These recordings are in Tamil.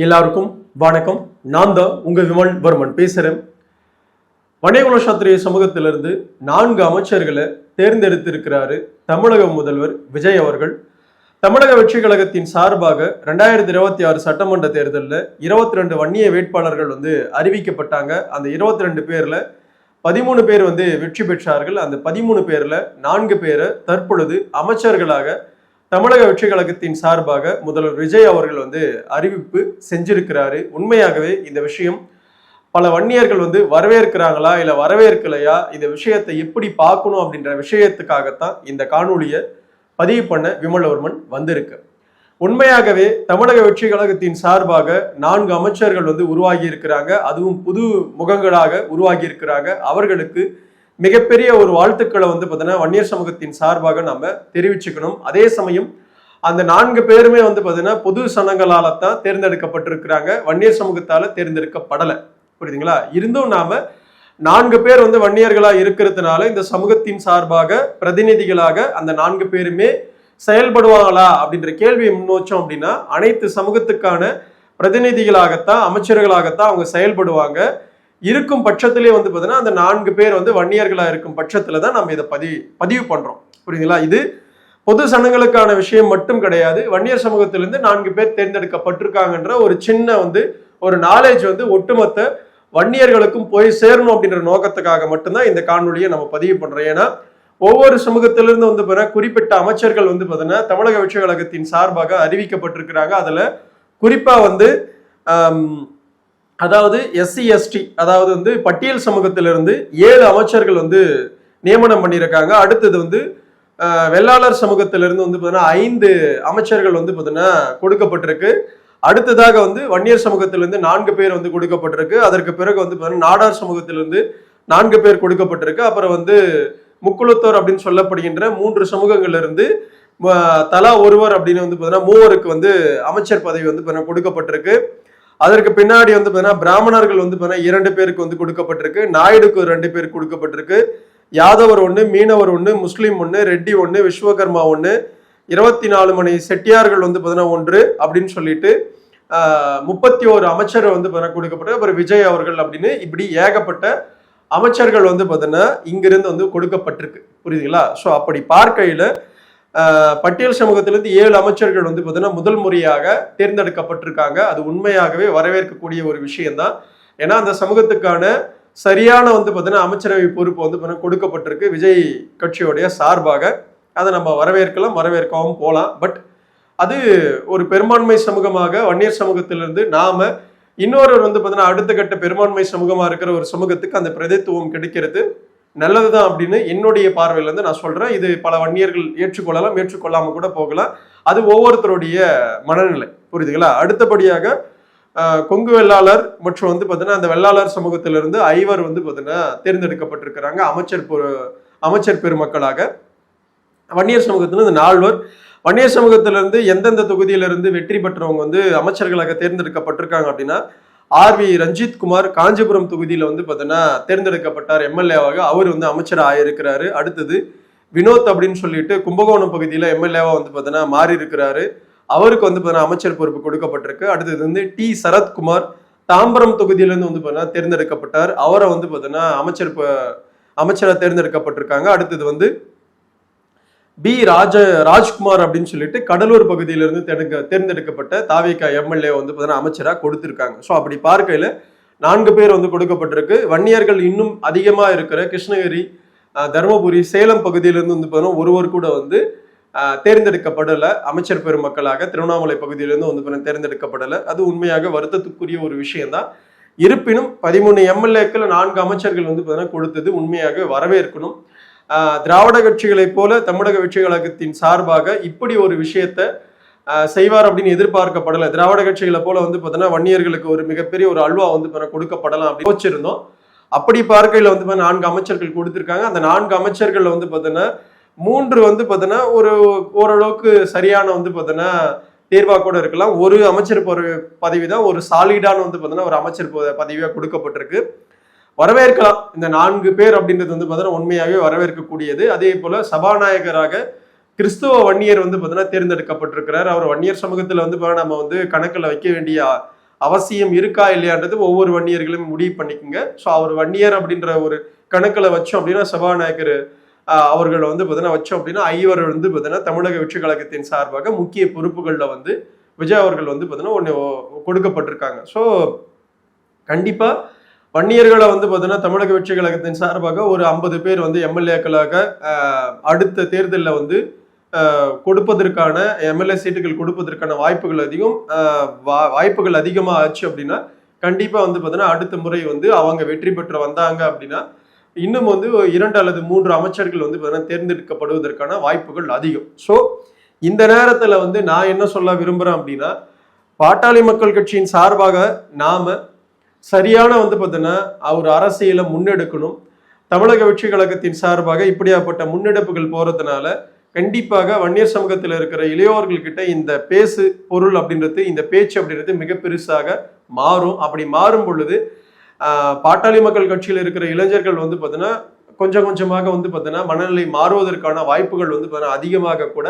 எல்லாருக்கும் வணக்கம். நான் தான் உங்க விமல் வர்மன் பேசுறேன். வணிககுல சாத்திரிய சமூகத்திலிருந்து 4 அமைச்சர்களை தேர்ந்தெடுத்திருக்கிறாரு தமிழக முதல்வர் விஜய் அவர்கள். தமிழக வெற்றி கழகத்தின் சார்பாக 2026 சட்டமன்ற தேர்தலில் 22 வன்னிய வேட்பாளர்கள் அறிவிக்கப்பட்டாங்க. அந்த 22 பேர்ல 13 பேர் வெற்றி பெற்றார்கள். அந்த 13 பேர்ல 4 பேரை தற்பொழுது அமைச்சர்களாக தமிழக வெற்றி கழகத்தின் சார்பாக முதல்வர் விஜய் அவர்கள் அறிவிப்பு செஞ்சிருக்கிறாரு. உண்மையாகவே இந்த விஷயம் பல வன்னியர்கள் வரவேற்கிறாங்களா இல்ல வரவேற்கலையா, இந்த விஷயத்தை எப்படி பார்க்கணும் அப்படின்ற விஷயத்துக்காகத்தான் இந்த காணொலியை பதிவு பண்ண விமலவர்மன் வந்திருக்கு. உண்மையாகவே தமிழக வெற்றி கழகத்தின் சார்பாக 4 அமைச்சர்கள் உருவாகி இருக்கிறாங்க. அதுவும் புது முகங்களாக உருவாகி இருக்கிறாங்க. அவர்களுக்கு மிகப்பெரிய ஒரு வாழ்த்துக்களை பார்த்தீங்கன்னா வன்னியர் சமூகத்தின் சார்பாக நம்ம தெரிவிச்சுக்கணும். அதே சமயம் அந்த 4 பேருமே பார்த்தீங்கன்னா பொது சனங்களால தான் தேர்ந்தெடுக்கப்பட்டிருக்கிறாங்க, வன்னியர் சமூகத்தால தேர்ந்தெடுக்கப்படலை. புரியுதுங்களா? இருந்தும் நாம 4 பேர் வன்னியர்களா இருக்கிறதுனால இந்த சமூகத்தின் சார்பாக பிரதிநிதிகளாக அந்த 4 பேருமே செயல்படுவாங்களா அப்படின்ற கேள்வியை முன்னோச்சோம் அப்படின்னா அனைத்து சமூகத்துக்கான பிரதிநிதிகளாகத்தான் அமைச்சர்களாகத்தான் அவங்க செயல்படுவாங்க. இருக்கும் பட்சத்திலே பார்த்தீங்கன்னா அந்த 4 பேர் வன்னியர்களா இருக்கும் பட்சத்துல தான் நம்ம இதை பதிவு பண்றோம். புரியுதுங்களா? இது பொது சனங்களுக்கான விஷயம் மட்டும் கிடையாது. வன்னியர் சமூகத்திலிருந்து 4 பேர் தேர்ந்தெடுக்கப்பட்டிருக்காங்கன்ற ஒரு சின்ன ஒரு நாலேஜ் ஒட்டுமொத்த வன்னியர்களுக்கும் போய் சேரணும் அப்படின்ற நோக்கத்துக்காக மட்டும்தான் இந்த காணொலியை நம்ம பதிவு பண்றோம். ஏன்னா ஒவ்வொரு சமூகத்திலிருந்து பார்த்தீங்கன்னா குறிப்பிட்ட அமைச்சர்கள் பார்த்தீங்கன்னா தமிழக வெற்றி கழகத்தின் சார்பாக அறிவிக்கப்பட்டிருக்கிறாங்க. அதுல குறிப்பா அதாவது SC ST அதாவது பட்டியல் சமூகத்திலிருந்து 7 அமைச்சர்கள் நியமனம் பண்ணியிருக்காங்க. அடுத்தது வெள்ளாளர் சமூகத்திலிருந்து பார்த்தீங்கன்னா 5 அமைச்சர்கள் பார்த்தீங்கன்னா கொடுக்கப்பட்டிருக்கு. அடுத்ததாக வன்னியர் சமூகத்திலிருந்து 4 பேர் கொடுக்கப்பட்டிருக்கு. அதற்கு பிறகு பார்த்தீங்கன்னா நாடார் சமூகத்திலிருந்து 4 பேர் கொடுக்கப்பட்டிருக்கு. அப்புறம் முக்குளத்தோர் அப்படின்னு சொல்லப்படுகின்ற 3 சமூகங்கள்ல தலா ஒருவர் அப்படின்னு பார்த்தீங்கன்னா 3 அமைச்சர் பதவி கொடுக்கப்பட்டிருக்கு. அதற்கு பின்னாடி பார்த்தீங்கன்னா பிராமணர்கள் பார்த்தீங்கன்னா 2 பேருக்கு கொடுக்கப்பட்டிருக்கு. நாயுடுக்கு 2 பேருக்கு கொடுக்கப்பட்டிருக்கு. யாதவர் 1, மீனவர் 1, முஸ்லீம் 1, ரெட்டி 1, விஸ்வகர்மா 1, 24 மணி செட்டியார்கள் பார்த்தீங்கன்னா 1 அப்படின்னு சொல்லிட்டு 31 அமைச்சர் பார்த்தீங்கன்னா கொடுக்கப்பட்டிருக்கு. அப்புறம் விஜய் அவர்கள் அப்படின்னு இப்படி ஏகப்பட்ட அமைச்சர்கள் பார்த்தீங்கன்னா இங்கிருந்து கொடுக்கப்பட்டிருக்கு. புரியுதுங்களா? ஸோ அப்படி பார்க்கையில பட்டியல் சமூகத்திலிருந்து 7 அமைச்சர்கள் பார்த்தீங்கன்னா முதல் முறையாக தேர்ந்தெடுக்கப்பட்டிருக்காங்க. அது உண்மையாகவே வரவேற்கக்கூடிய ஒரு விஷயம்தான். ஏன்னா அந்த சமூகத்துக்கான சரியான பார்த்தீங்கன்னா அமைச்சரவை பொறுப்பு பார்த்தீங்கன்னா கொடுக்கப்பட்டிருக்கு விஜய் கட்சியோடைய சார்பாக. அதை நம்ம வரவேற்கலாம், வரவேற்கவும் போகலாம். பட் அது ஒரு பெரும்பான்மை சமூகமாக வன்னியர் சமூகத்திலிருந்து நாம இன்னொரு பார்த்தீங்கன்னா அடுத்த கட்ட பெரும்பான்மை சமூகமா இருக்கிற ஒரு சமூகத்துக்கு அந்த பிரதித்துவம் கிடைக்கிறது நல்லதுதான் அப்படின்னு என்னுடைய பார்வையில நான் சொல்றேன். இது பல வன்னியர்கள் ஏற்றுக்கொள்ளலாம், ஏற்றுக்கொள்ளாம கூட போகலாம். அது ஒவ்வொருத்தருடைய மனநிலை. புரியுதுங்களா? அடுத்தபடியாக கொங்கு வெள்ளாளர் மற்றும் பார்த்தீங்கன்னா அந்த வெள்ளாளர் சமூகத்திலிருந்து 5 பார்த்தீங்கன்னா தேர்ந்தெடுக்கப்பட்டிருக்கிறாங்க அமைச்சர் பெருமக்களாக. வன்னியர் சமூகத்திலிருந்து 4 வன்னியர் சமூகத்திலிருந்து எந்தெந்த தொகுதியிலிருந்து வெற்றி பெற்றவங்க அமைச்சர்களாக தேர்ந்தெடுக்கப்பட்டிருக்காங்க அப்படின்னா RV ரஞ்சித் குமார் காஞ்சிபுரம் தொகுதியில பார்த்தீங்கன்னா தேர்ந்தெடுக்கப்பட்டார் MLA-வாக. அவர் அமைச்சராக ஆயிருக்கிறாரு. அடுத்தது வினோத் அப்படின்னு சொல்லிட்டு கும்பகோணம் பகுதியில MLA-வா பார்த்தீங்கன்னா மாறி இருக்கிறாரு. அவருக்கு பார்த்தீங்கன்னா அமைச்சர் பொறுப்பு கொடுக்கப்பட்டிருக்கு. அடுத்தது T சரத்குமார் தாம்பரம் தொகுதியிலிருந்து பார்த்தீங்கன்னா தேர்ந்தெடுக்கப்பட்டார். அவரை பார்த்தீங்கன்னா அமைச்சராக தேர்ந்தெடுக்கப்பட்டிருக்காங்க. அடுத்தது B ராஜ்குமார் அப்படின்னு சொல்லிட்டு கடலூர் பகுதியிலிருந்து தேர்ந்தெடுக்கப்பட்ட தாவேகா MLA பார்த்தீங்கன்னா அமைச்சராக கொடுத்திருக்காங்க. ஸோ அப்படி பார்க்கையில 4 பேர் கொடுக்கப்பட்டிருக்கு. வன்னியர்கள் இன்னும் அதிகமா இருக்கிற கிருஷ்ணகிரி, தருமபுரி, சேலம் பகுதியிலிருந்து பார்த்தீங்கன்னா ஒருவர் கூட தேர்ந்தெடுக்கப்படலை அமைச்சர் பெருமக்களாக. திருவண்ணாமலை பகுதியிலிருந்து தேர்ந்தெடுக்கப்படலை. அது உண்மையாக வருத்தத்துக்குரிய ஒரு விஷயம்தான். இருப்பினும் 13 MLA-க்கள் 4 அமைச்சர்கள் பார்த்தீங்கன்னா கொடுத்தது உண்மையாக வரவேற்கணும். திராவிட கட்சிகளை போல தமிழக வெற்றி கழகத்தின் சார்பாக இப்படி ஒரு விஷயத்த செய்வார் அப்படின்னு எதிர்பார்க்கப்படலை. திராவிட கட்சிகளை போல பார்த்தீங்கன்னா வன்னியர்களுக்கு ஒரு மிகப்பெரிய ஒரு அல்வா கொடுக்கப்படலாம் அப்படின்னு யோசிச்சிருந்தோம். அப்படி பார்க்கையில 4 அமைச்சர்கள் கொடுத்திருக்காங்க. அந்த 4 அமைச்சர்கள் பார்த்தீங்கன்னா 3 பார்த்தீங்கன்னா ஓரளவுக்கு சரியான பார்த்தீங்கன்னா தேர்வா கூட இருக்கலாம். ஒரு அமைச்சர் பதவி தான் ஒரு சாலிடான பார்த்தீங்கன்னா ஒரு அமைச்சர் பதவியா கொடுக்கப்பட்டிருக்கு. வரவேற்கலாம். இந்த 4 பேர் அப்படின்றது பார்த்தீங்கன்னா உண்மையாகவே வரவேற்கக்கூடியது. அதே போல சபாநாயகராக கிறிஸ்துவ வன்னியர் பார்த்தீங்கன்னா தேர்ந்தெடுக்கப்பட்டிருக்கிறார். அவர் வன்னியர் சமூகத்துல நம்ம கணக்குல வைக்க வேண்டிய அவசியம் இருக்கா இல்லையான்றது ஒவ்வொரு வன்னியர்களும் முடிவு பண்ணிக்கோங்க. ஸோ அவர் வன்னியர் அப்படின்ற ஒரு கணக்கில் வச்சோம் அப்படின்னா சபாநாயகர் அவர்களை வந்து பார்த்தீங்கன்னா வச்சோம் அப்படின்னா ஐவர் வந்து பார்த்தீங்கன்னா தமிழக வெற்றி கழகத்தின் சார்பாக முக்கிய பொறுப்புகளில் வந்து விஜய் அவர்கள் வந்து பார்த்தீங்கன்னா ஒன்று கொடுக்கப்பட்டிருக்காங்க. ஸோ கண்டிப்பாக வன்னியர்களை வந்து பார்த்தீங்கன்னா தமிழக வெற்றி கழகத்தின் சார்பாக ஒரு 50 பேர் வந்து எம்எல்ஏக்களாக அடுத்த தேர்தலில் வந்து கொடுப்பதற்கான எம்எல்ஏ சீட்டுகள் கொடுப்பதற்கான வாய்ப்புகள் அதிகமாக ஆச்சு அப்படின்னா கண்டிப்பாக வந்து பார்த்தீங்கன்னா அடுத்த முறை வந்து அவங்க வெற்றி பெற்று வந்தாங்க அப்படின்னா இன்னும் வந்து 2 அல்லது 3 அமைச்சர்கள் வந்து பார்த்தீங்கன்னா தேர்ந்தெடுக்கப்படுவதற்கான வாய்ப்புகள் அதிகம். ஸோ இந்த நேரத்தில் வந்து நான் என்ன சொல்ல விரும்புகிறேன் அப்படின்னா பாட்டாளி மக்கள் கட்சியின் சார்பாக நாம சரியான வந்து பார்த்தீங்கன்னா அவர் அரசியலை முன்னெடுக்கணும். தமிழக வெற்றி கழகத்தின் சார்பாக இப்படியாப்பட்ட முன்னெடுப்புகள் போறதுனால கண்டிப்பாக வன்னியர் சமூகத்தில் இருக்கிற இளையோர்கள் கிட்ட இந்த பேசு பொருள் அப்படின்றது இந்த பேச்சு அப்படின்றது மிக பெருசாக மாறும். அப்படி மாறும் பொழுது பாட்டாளி மக்கள் கட்சியில் இருக்கிற இளைஞர்கள் வந்து பார்த்தீங்கன்னா கொஞ்சம் கொஞ்சமாக வந்து பார்த்தீங்கன்னா மனநிலை மாறுவதற்கான வாய்ப்புகள் வந்து பார்த்தீங்கன்னா அதிகமாக கூட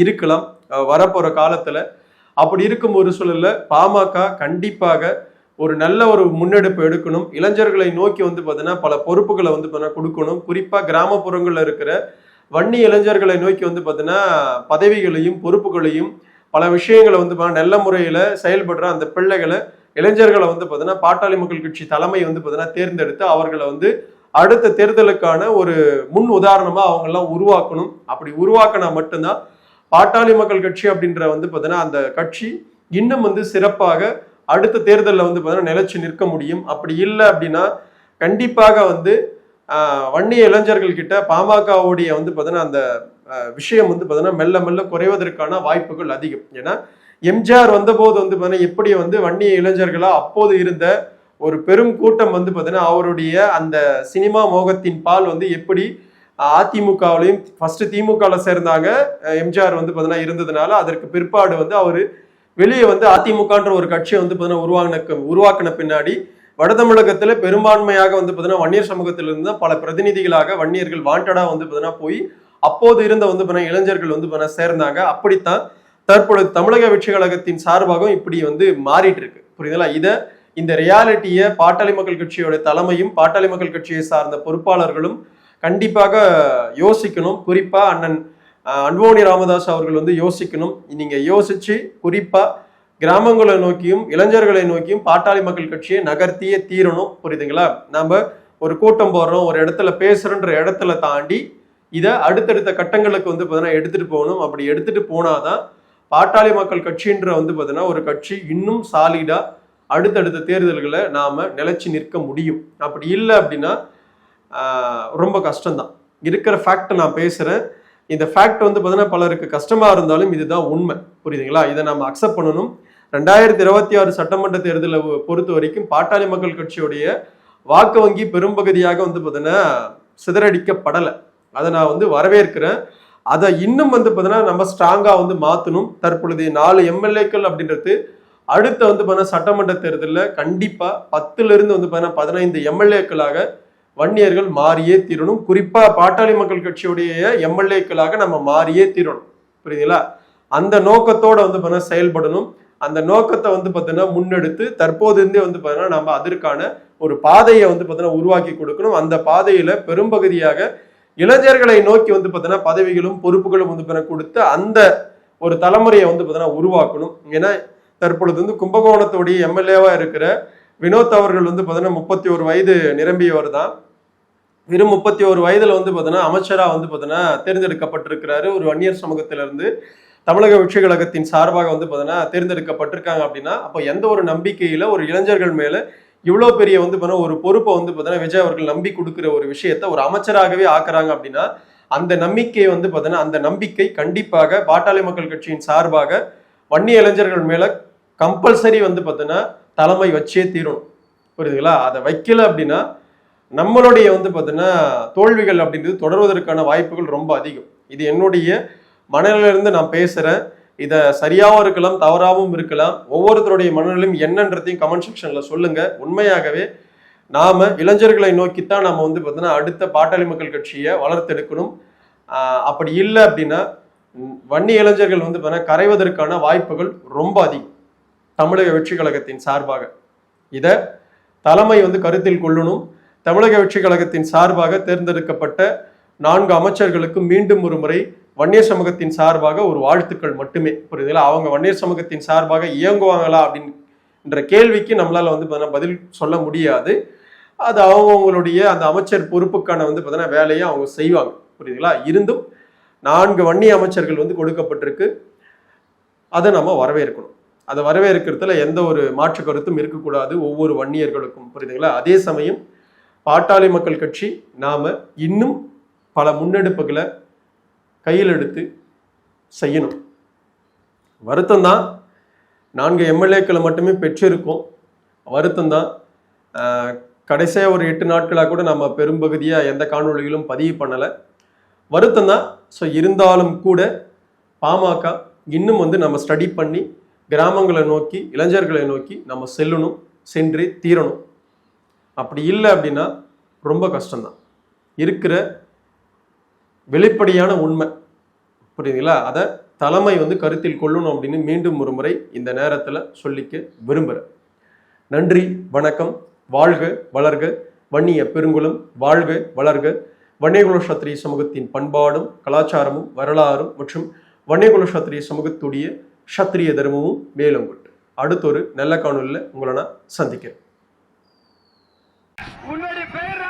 இருக்கலாம் வரப்போற காலத்துல. அப்படி இருக்கும் ஒரு சூழல்ல பாமக கண்டிப்பாக ஒரு நல்ல ஒரு முன்னெடுப்பு எடுக்கணும். இளைஞர்களை நோக்கி வந்து பார்த்தீங்கன்னா பல பொறுப்புகளை வந்து பார்த்தீங்கன்னா கொடுக்கணும். குறிப்பா கிராமப்புறங்கள்ல இருக்கிற வன்னி இளைஞர்களை நோக்கி வந்து பார்த்தீங்கன்னா பதவிகளையும் பொறுப்புகளையும் பல விஷயங்களை வந்து நல்ல முறையில செயல்படுற அந்த பிள்ளைகளை இளைஞர்களை வந்து பார்த்தீங்கன்னா பாட்டாளி மக்கள் கட்சி தலைமை வந்து பார்த்தீங்கன்னா தேர்ந்தெடுத்து அவர்களை வந்து அடுத்த தேர்தலுக்கான ஒரு முன் உதாரணமா அவங்க எல்லாம் உருவாக்கணும். அப்படி உருவாக்கினா மட்டும்தான் பாட்டாளி மக்கள் கட்சி அப்படின்ற வந்து பார்த்தீங்கன்னா அந்த கட்சி இன்னும் வந்து சிறப்பாக அடுத்த தேர்தலில் வந்து பார்த்தீங்கன்னா நிலைச்சு நிற்க முடியும். அப்படி இல்லை அப்படின்னா கண்டிப்பாக வந்து வன்னிய இளைஞர்கள் கிட்ட பாமகவுடைய வந்து பார்த்தீங்கன்னா அந்த விஷயம் வந்து பார்த்தீங்கன்னா மெல்ல மெல்ல குறைவதற்கான வாய்ப்புகள் அதிகம். ஏன்னா எம்ஜிஆர் வந்தபோது வந்து பார்த்தீங்கன்னா எப்படி வந்து வன்னிய இளைஞர்களா அப்போது இருந்த ஒரு பெரும் கூட்டம் வந்து பார்த்தீங்கன்னா அவருடைய அந்த சினிமா மோகத்தின் பால் வந்து எப்படி அதிமுகவிலையும் ஃபர்ஸ்ட் திமுகல சேர்ந்தாங்க. எம்ஜிஆர் வந்து பார்த்தீங்கன்னா இருந்ததுனால அதற்கு பிற்பாடு வந்து அவர் வெளியே வந்து அதிமுகன்ற ஒரு கட்சியை வந்து பார்த்தீங்கன்னா உருவாக்கின பின்னாடி வட தமிழகத்துல பெரும்பான்மையாக வந்து பார்த்தீங்கன்னா வன்னியர் சமூகத்திலிருந்து பல பிரதிநிதிகளாக வன்னியர்கள் வாண்டடா வந்து பார்த்தீங்கன்னா போய் அப்போது இருந்த வந்து பார்த்தீங்கன்னா இளைஞர்கள் வந்து பார்த்தீங்கன்னா சேர்ந்தாங்க. அப்படித்தான் தற்பொழுது தமிழக வெற்றி கழகத்தின் சார்பாகவும் இப்படி வந்து மாறிட்டு இருக்கு. புரியுதுங்களா? இந்த ரியாலிட்டியை பாட்டாளி மக்கள் கட்சியோட தலைமையும் பாட்டாளி மக்கள் கட்சியை சார்ந்த பொறுப்பாளர்களும் கண்டிப்பாக யோசிக்கணும். குறிப்பா அண்ணன் அன்புமணி ராமதாஸ் அவர்கள் வந்து யோசிக்கணும். நீங்க யோசிச்சு குறிப்பா கிராமங்களை நோக்கியும் இளைஞர்களை நோக்கியும் பாட்டாளி மக்கள் கட்சியை நகர்த்தியே தீரணும். புரியுதுங்களா? நம்ம ஒரு கூட்டம் போடுறோம், ஒரு இடத்துல பேசுறன்ற இடத்துல தாண்டி இதை அடுத்தடுத்த கட்டங்களுக்கு வந்து பார்த்தீங்கன்னா எடுத்துட்டு போகணும். அப்படி எடுத்துட்டு போனாதான் பாட்டாளி மக்கள் கட்சின்ற வந்து பார்த்தீங்கன்னா ஒரு கட்சி இன்னும் சாலிடா அடுத்தடுத்த தேர்தல்களை நாம நிலைச்சு நிற்க முடியும். அப்படி இல்லை அப்படின்னா ரொம்ப கஷ்டம்தான். இருக்கிற ஃபேக்ட் நான் பேசுறேன். இந்த ஃபேக்ட் வந்து பார்த்தீங்கன்னா பலருக்கு கஷ்டமா இருந்தாலும் இதுதான் உண்மை. புரியுதுங்களா? இதை நம்ம அக்செப்ட் பண்ணணும். 2026 சட்டமன்ற தேர்தலை பொறுத்த வரைக்கும் பாட்டாளி மக்கள் கட்சியுடைய வாக்கு வங்கி பெரும்பகுதியாக வந்து பார்த்தீங்கன்னா சிதறடிக்கப்படலை. அதை நான் வந்து வரவேற்கிறேன். அதை இன்னும் வந்து பார்த்தீங்கன்னா நம்ம ஸ்ட்ராங்கா வந்து மாற்றணும். தற்பொழுது 4 எம்எல்ஏக்கள் அப்படின்றது அடுத்த வந்து பார்த்தீங்கன்னா சட்டமன்ற தேர்தலில் கண்டிப்பா 10ல இருந்து வந்து பார்த்தீங்கன்னா 15 எம்எல்ஏக்களாக வன்னியர்கள் மாறியே தீரணும். குறிப்பா பாட்டாளி மக்கள் கட்சியுடைய எம்எல்ஏக்களாக நம்ம மாறியே தீரணும். புரியுதுங்களா? அந்த நோக்கத்தோட வந்து பார்த்தீங்கன்னா செயல்படணும். அந்த நோக்கத்தை வந்து பார்த்தீங்கன்னா முன்னெடுத்து தற்போது இருந்தே வந்து பார்த்தீங்கன்னா நம்ம அதற்கான ஒரு பாதையை வந்து பார்த்தீங்கன்னா உருவாக்கி கொடுக்கணும். அந்த பாதையில பெரும்பகுதியாக இளைஞர்களை நோக்கி வந்து பார்த்தீங்கன்னா பதவிகளும் பொறுப்புகளும் வந்து பார்த்தீங்கன்னா கொடுத்து அந்த ஒரு தலைமுறையை வந்து பார்த்தீங்கன்னா உருவாக்கணும். ஏன்னா தற்பொழுது வந்து கும்பகோணத்துடைய எம்எல்ஏவா இருக்கிற வினோத் அவர்கள் வந்து பார்த்தீங்கன்னா 31 வயது நிரம்பியவர் தான். வெறும் 31 வயதுல வந்து பார்த்தீங்கன்னா அமைச்சரா வந்து பார்த்தீங்கன்னா தேர்ந்தெடுக்கப்பட்டிருக்கிறாரு. ஒரு வன்னியர் சமூகத்திலிருந்து தமிழக வெற்றி கழகத்தின் சார்பாக வந்து பார்த்தீங்கன்னா தேர்ந்தெடுக்கப்பட்டிருக்காங்க. அப்படின்னா அப்போ எந்த ஒரு நம்பிக்கையில ஒரு இளைஞர்கள் மேல இவ்வளவு பெரிய வந்து பார்த்தீங்கன்னா ஒரு பொறுப்பை வந்து பார்த்தீங்கன்னா விஜய் அவர்கள் நம்பி கொடுக்குற ஒரு விஷயத்த ஒரு அமைச்சராகவே ஆக்குறாங்க. அப்படின்னா அந்த நம்பிக்கை வந்து பார்த்தீங்கன்னா அந்த நம்பிக்கை கண்டிப்பாக பாட்டாளி மக்கள் கட்சியின் சார்பாக வன்னிய இளைஞர்கள் மேல கம்பல்சரி வந்து பார்த்தீங்கன்னா தலைமை வச்சே தீரணும். புரியுதுங்களா? அதை வைக்கல அப்படின்னா நம்மளுடைய வந்து பார்த்தீங்கன்னா தோல்விகள் அப்படின்றது தொடர்வதற்கான வாய்ப்புகள் ரொம்ப அதிகம். இது என்னுடைய மனநிலையிலிருந்து நான் பேசுறேன். இதை சரியாகவும் இருக்கலாம், தவறாகவும் இருக்கலாம். ஒவ்வொருத்தருடைய மனநிலையும் என்னன்றதையும் கமெண்ட் செக்ஷன்ல சொல்லுங்க. உண்மையாகவே நாம இளைஞர்களை நோக்கித்தான் நம்ம வந்து பார்த்தீங்கன்னா அடுத்த பாட்டாளி மக்கள் கட்சியை வளர்த்தெடுக்கணும். அப்படி இல்லை அப்படின்னா வன்னி இளைஞர்கள் வந்து பார்த்தீங்கன்னா கரைவதற்கான வாய்ப்புகள் ரொம்ப அதிகம். தமிழக வெற்றி கழகத்தின் சார்பாக. இதை தலைமை வந்து கருத்தில் கொள்ளணும். தமிழக வெற்றி கழகத்தின் சார்பாக தேர்ந்தெடுக்கப்பட்ட 4 அமைச்சர்களுக்கு மீண்டும் ஒரு முறை வன்னியர் சமூகத்தின் சார்பாக ஒரு வாழ்த்துக்கள் மட்டுமே. புரியுதுங்களா? அவங்க வன்னியர் சமூகத்தின் சார்பாக இயங்குவாங்களா அப்படின்ற கேள்விக்கு நம்மளால வந்து பதில் சொல்ல முடியாது. அது அவங்களுடைய அந்த அமைச்சர் பொறுப்புக்கான வந்து பார்த்தீங்கன்னா வேலையை அவங்க செய்வாங்க. புரியுதுங்களா? இருந்தும் 4 வன்னிய அமைச்சர்கள் வந்து கொடுக்கப்பட்டிருக்கு. அதை நம்ம வரவேற்கணும். அதை வரவேற்கிறதுல எந்த ஒரு மாற்று கருத்தும் இருக்கக்கூடாது ஒவ்வொரு வன்னியர்களுக்கும். புரியுதுங்களா? அதே சமயம் பாட்டாளி மக்கள் கட்சி நாம இன்னும் பல முன்னெடுப்புகளை கையில் எடுத்து செய்யணும். வருத்தம் தான் 4 எம்எல்ஏக்களை மட்டுமே பெற்றிருக்கோம். வருத்தம் தான். கடைசியாக ஒரு 8 நாட்களாக கூட நம்ம பெரும்பகுதியாக எந்த காணொலிகளும் பதிவு பண்ணலை. வருத்தம் தான். ஸோ இருந்தாலும் கூட பாமக இன்னும் வந்து நம்ம ஸ்டடி பண்ணி கிராமங்களை நோக்கி இளைஞர்களை நோக்கி நம்ம செல்லணும், சென்று தீரணும். அப்படி இல்லை அப்படின்னா ரொம்ப கஷ்டம்தான். இருக்கிற வெளிப்படையான உண்மை, புரியுதுங்களா? அதை தலைமை வந்து கருத்தில் கொள்ளணும் அப்படின்னு மீண்டும் ஒரு முறை இந்த நேரத்தில் சொல்லிக்க விரும்புகிறேன். நன்றி, வணக்கம். வாழ்க வளர்க வன்னிய பெருங்குளம், வாழ்க வளர்க வன்னியகுல சத்திரிய சமூகத்தின் பண்பாடும் கலாச்சாரமும் வரலாறும் மற்றும் வன்னியகுல சத்திரிய சமூகத்துடைய சத்திரிய தர்மமும் மேலோங்கட்டும். அடுத்த ஒரு நல்ல காணொலியில் உங்களை நான் சந்திக்கிறேன். உன்னுடைய பேர்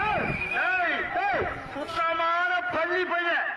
சுத்தமான பள்ளி பையன்.